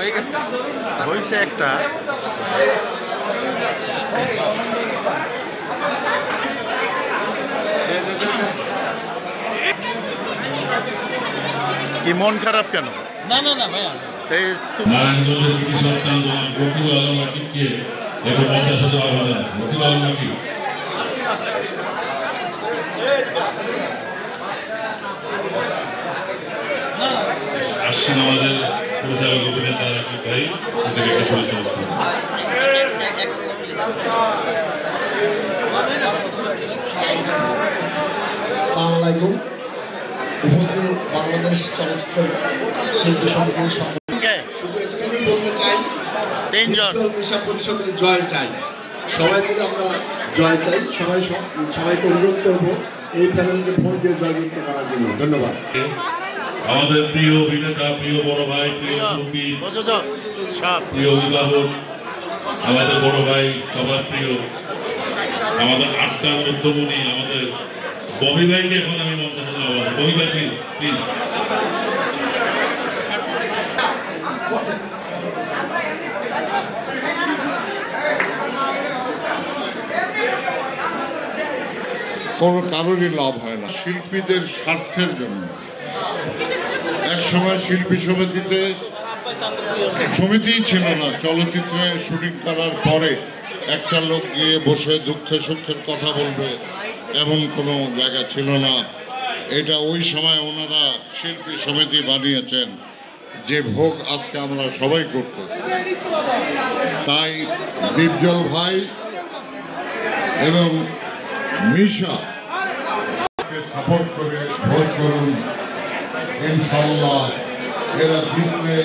হয়ে গেছে হয়েছে একটা কি মন খারাপ কেন? না না না ভাইয়া নারায়ণগঞ্জের কৃতি সন্তান রকিবুল আলম রাকিবকে একটু 50,000 আহ্বান আছে। রকিবুল আলম রাকিব আসছেন আমাদের পরিচালক অভিনেতা রাকিব ভাই, ওদেরকে একটা শুভেচ্ছা করতে হবে। আসসালামু আলাইকুম। উপস্থিত বাংলাদেশ চলচ্চিত্র শিল্পী সমিতির শুধু এটুকুই বলতে চাই, পেশা পরিষদের জয় চাই। সবাই মিলে আমরা জয় চাই। সবাইকে অনুরোধ করবো এই প্যানেলকে ভোট দিয়ে জয়যুক্ত করার জন্য। ধন্যবাদ। আমাদের প্রিয় অভিনেতা, প্রিয় বড় ভাই, প্রিয় শিল্পী, প্রিয় অভিভাবক, আমাদের বড় ভাই, সবার প্রিয়, আমাদের আড্ডার উদ্যোগী আমাদের ববি ভাইকে এখন আমি মঞ্চে আহ্বান। ববি ভাই প্লিজ প্লিজ। কোনো কারোরই লাভ হয় না শিল্পীদের স্বার্থের জন্য। এক সময় শিল্পী সমিতিতে সমিতিই ছিল না, চলচ্চিত্রে শুটিং করার পরে একটা লোক গিয়ে বসে দুঃখে সুখের কথা বলবে এমন কোনো জায়গা ছিল না। এটা ওই সময় ওনারা শিল্পী সমিতি বানিয়েছেন, যে ভোগ আজকে আমরা সবাই করতেছি। তাই দীপজল ভাই এবং মিশা সাপোর্ট করে ভোট করুন, ইনশাআল্লাহ এরা জিতলে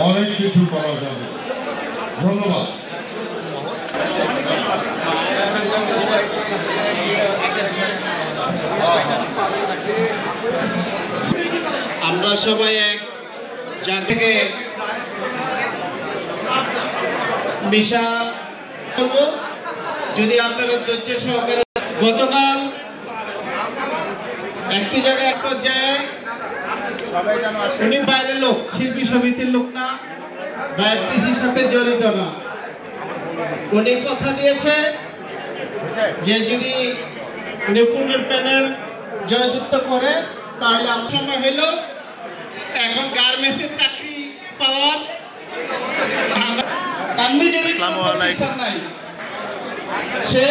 অনেক কিছু করা যাবে। ধন্যবাদ। আমরা সবাই এক জায়গা থেকে মিশা যদি আপনারা ধৈর্য সহকারে গতকাল একটি জায়গায় এক পর্যায়ে উনি বাইরের লোক, শিল্পী সমিতির লোক না, ডায়াবেটিসের সাথে জড়িত না। উনি কথা দিয়েছে যে যদি উনি পূর্ণের প্যানেল জয়যুক্ত করে তাহলে আমার সময় হইল এখন গার্মেন্টসের চাকরি পাওয়ার নাই। সে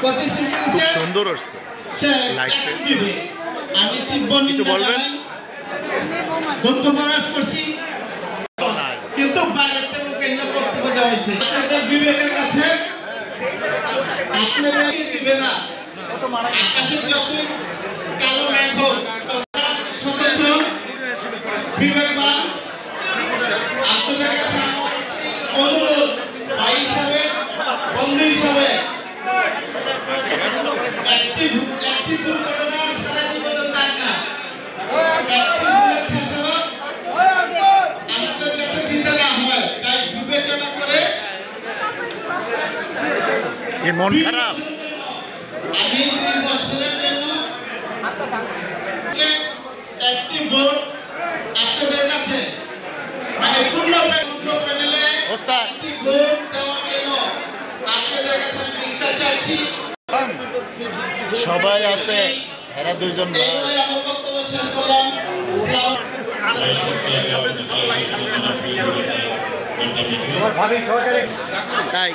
প্রতিশ্রুতি সুন্দর আমি দুঃখ প্রকাশ করছি, কিন্তু বাইরের থেকে বক্তব্য দেওয়া হয়েছে। আপনাদের বিবেকের কাছে আপনাদের দিবে না। আকাশের যতই কালো মেঘ হোক, সতেজ বিবেকবান আপনাদের কাছে আমার অনুরোধ, ভাই হিসাবে, বন্ধু হিসাবে, একটি দুর্ঘটনা সারা জীবনের দাগ না, একটি ভুলের খেসারত আমাদের যাতে দিতে না হয়, তাই বিবেচনা করে মন খারাপ। আমি 2 বছরের জন্য একটি ভোট আপনাদের কাছে, মানে পূর্ণ প্যানেলে একটি ভোট দেওয়ার জন্য আপনাদের কাছে আমি ভিক্ষা চাচ্ছি। সবাই আছে, এরা দুইজন আমার বক্তব্য শেষ করলাম। তাই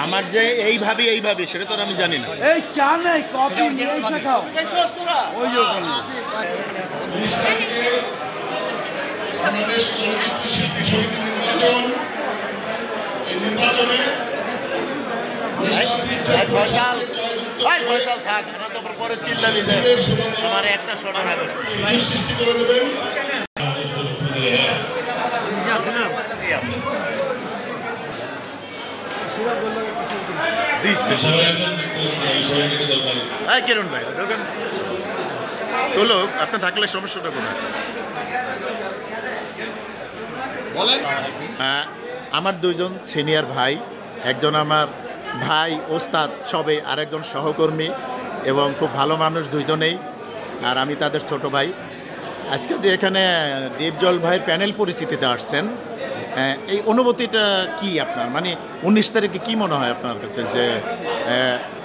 আমার যে এইভাবে সেটা তো আমি জানি না। এই চা নাই, কফি নিয়ে খাও। বাংলাদেশ চলচ্চিত্র শিল্পী সমিতি নির্বাচনে আমার একটা সৃষ্টি করে দেবেন। কিরণ ভাই তো লোক আপনার থাকলে সমস্যাটা কোথায় বলেন? আমার 2 জন সিনিয়র ভাই, একজন আমার ভাই ওস্তাদ সবে, আরেকজন সহকর্মী এবং খুব ভালো মানুষ দুইজনেই, আর আমি তাদের ছোট ভাই। আজকে যে এখানে দীপজল ভাইয়ের প্যানেল পরিচিতিতে আসছেন, এই অনুভূতিটা কি আপনার, মানে 19 তারিখে কি মনে হয় আপনার কাছে যে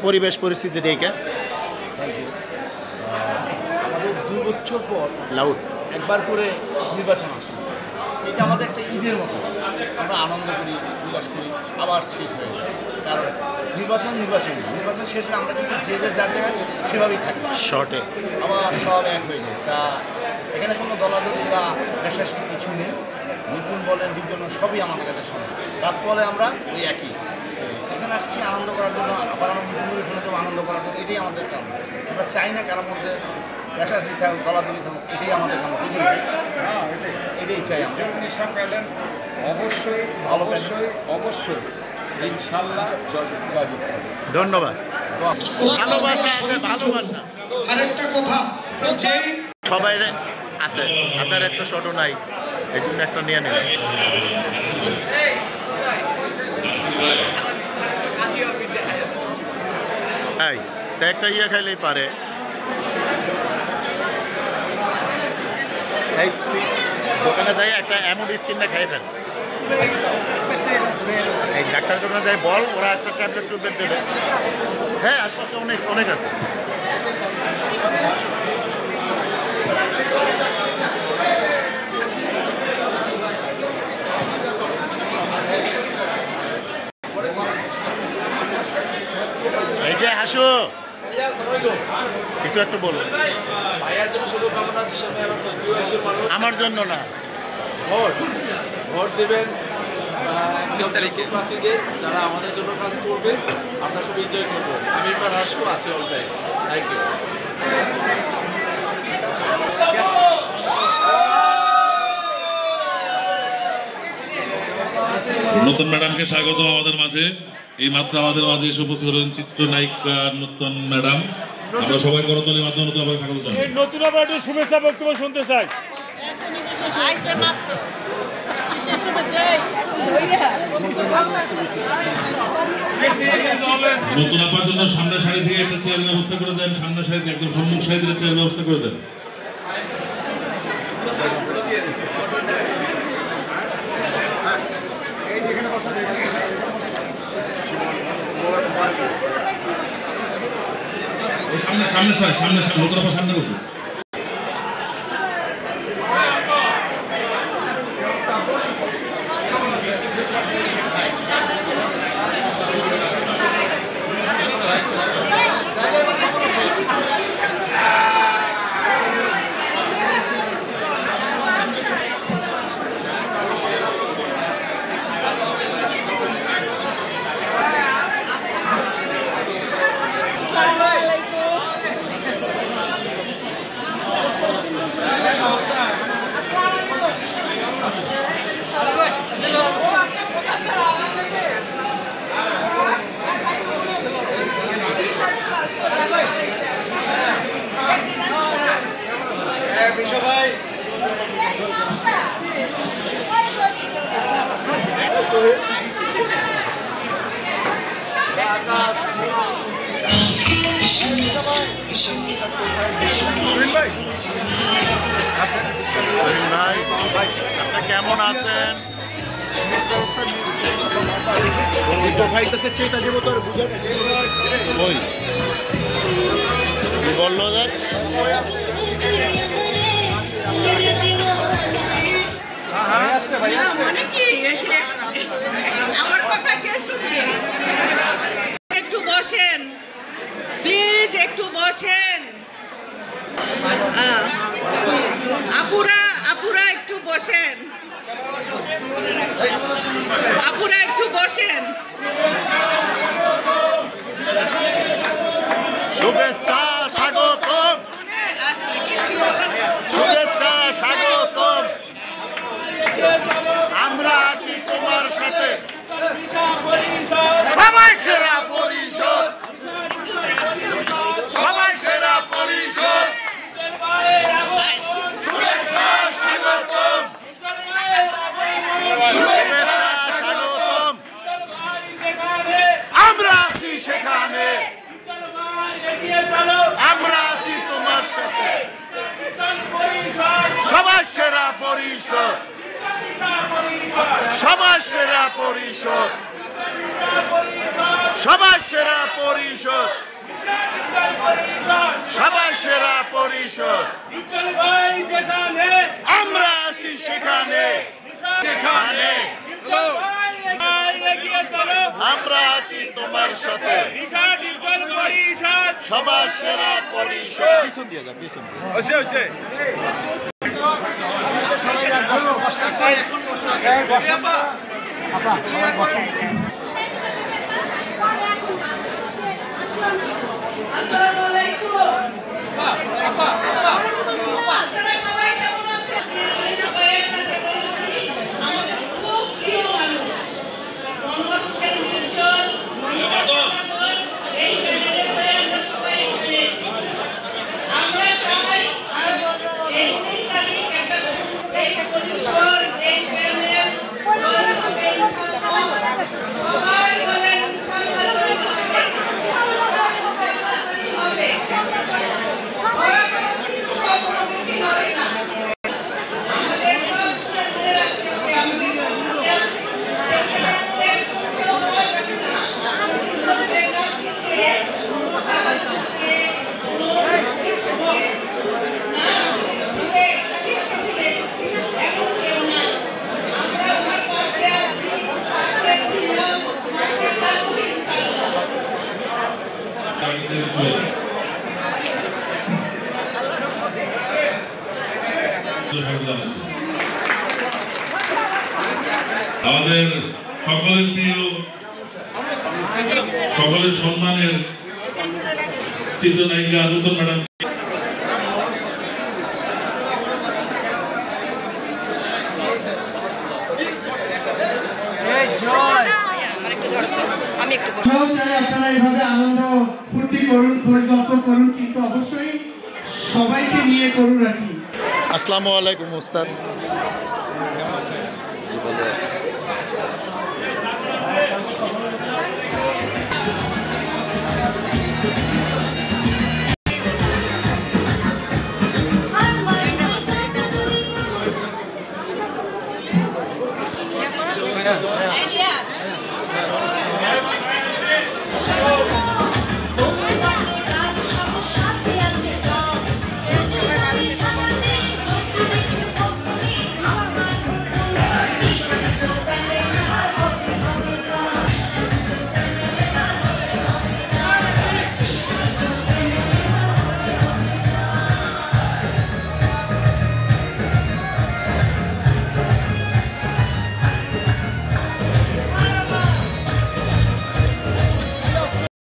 পরিবেশ পরিস্থিতি দেখে? আমাদের 2 বছর পর লাউড একবার করে নির্বাচন আসে, এটা আমাদের একটা ঈদের মতো। আমরা আনন্দ করি, উল্লাস করি, আবার শেষ হয়ে যায়। কারণ নির্বাচন শেষ হলে আমরা কিন্তু যে যার জায়গায় সেভাবেই থাকি, শর্টে আবার সব এক হয়ে যায়। তা এখানে কোনো দলাদলি বা পেশাশি কিছু নেই। নতুন বলেন বিজ্ঞান সবই আমাদের কাছে সমান। রাত বলে আমরা ওই একই। এখানে আসছি আনন্দ করার জন্য, আবার আমরা এখানে যাবো আনন্দ করার জন্য। এটাই আমাদের কাম। আমরা চাই না কারোর মধ্যে পেশাশি থাকুক, দলাদলি থাকুক, এটাই আমাদের কাম। এটাই চাই আমরা। অবশ্যই অবশ্যই ইনশাল্লাহ ধন্যবাদ। ভালোবাসা আছে, ভালোবাসা আরেকটা কথা সবাই আছে, আপনার একটা শটও নাই, এই জন্য একটা নিয়ে নেবেন। তাই তো একটা ইয়ে খাইলেই পারে। এই দোকানে যাই একটা অ্যামোড স্কিনটা খাই ফেল, এই ডাক্তার দোকানে যাই বল, ওরা একটা ট্যাবলেট টুবলেট দেবে। হ্যাঁ, আশপাশে অনেক অনেক আছে। এই যে হাসু, কিছু একটু বলুন। ভাইয়ার জন্য শুভকামনা হিসেবে আমার প্রিয় একজন মানুষ। আমার জন্য না, ভোট দেবেন প্রার্থীদের, যারা আমাদের জন্য কাজ করবে, আমরা খুব এনজয় করবো। আমি এবার আসবো, আছি অল টাইম। Thank you. নতুন ম্যাডামকে স্বাগতম আমাদের মাঝে। এই মাত্র আমাদের মাঝে এসে উপস্থিত হলেন চিত্রনায়িকা নতুন ম্যাডাম। আমরা সবাই করতালির মাধ্যমে নতুন আবার স্বাগত জানাই। নতুন আবার একটু শুভেচ্ছা বক্তব্য শুনতে চাই। নতুন আপার জন্য সামনের সারি থেকে একটা চেয়ারের ব্যবস্থা করে দেন, সামনের সারি একদম সম্মুখ সারি থেকে চেয়ারের ব্যবস্থা করে দেন। সামনে সামনে নতুন আপার সামনে বসুন। ভাই আপনি কেমন আছেন? বললো যে আমার কথা কে শুনবে? একটু বসেন প্লিজ, একটু বসেন। আপুরা একটু বসেন, আপুরা একটু বসেন। শুভেচ্ছা স্বাগতম, শুভেচ্ছা স্বাগতম। আমরা আছি তোমার সাথে, সবাই সেরা পরিষদ, সবাই সেরা পরিষদ। শুভেচ্ছা স্বাগতম, শুভেচ্ছা স্বাগতম। আমরা আছি সেখানে, আমরা আছি তোমার সাথে, সবাই সেরা পরিষদ, সবার সেরা পরিষদ, সবার সেরা পরিষদ, সবার সেরা পরিষদ। আমরা আছি সেখানে, সেখানে আমরা আছি তোমার সাথে। সবার সেরা পরিষদ। পিছন দিয়ে যা, পিছন দিয়ে। আমাদের সকলের প্রিয়, সকলের সম্মানের চিত্রনায়িকা নূতন ম্যাডাম। আপনারা এইভাবে আনন্দ ফুর্তি করুন, গল্প করুন, কিন্তু অবশ্যই সবাইকে নিয়ে করুন আর কি। আসসালামু আলাইকুম ওস্তাদ। Yeah.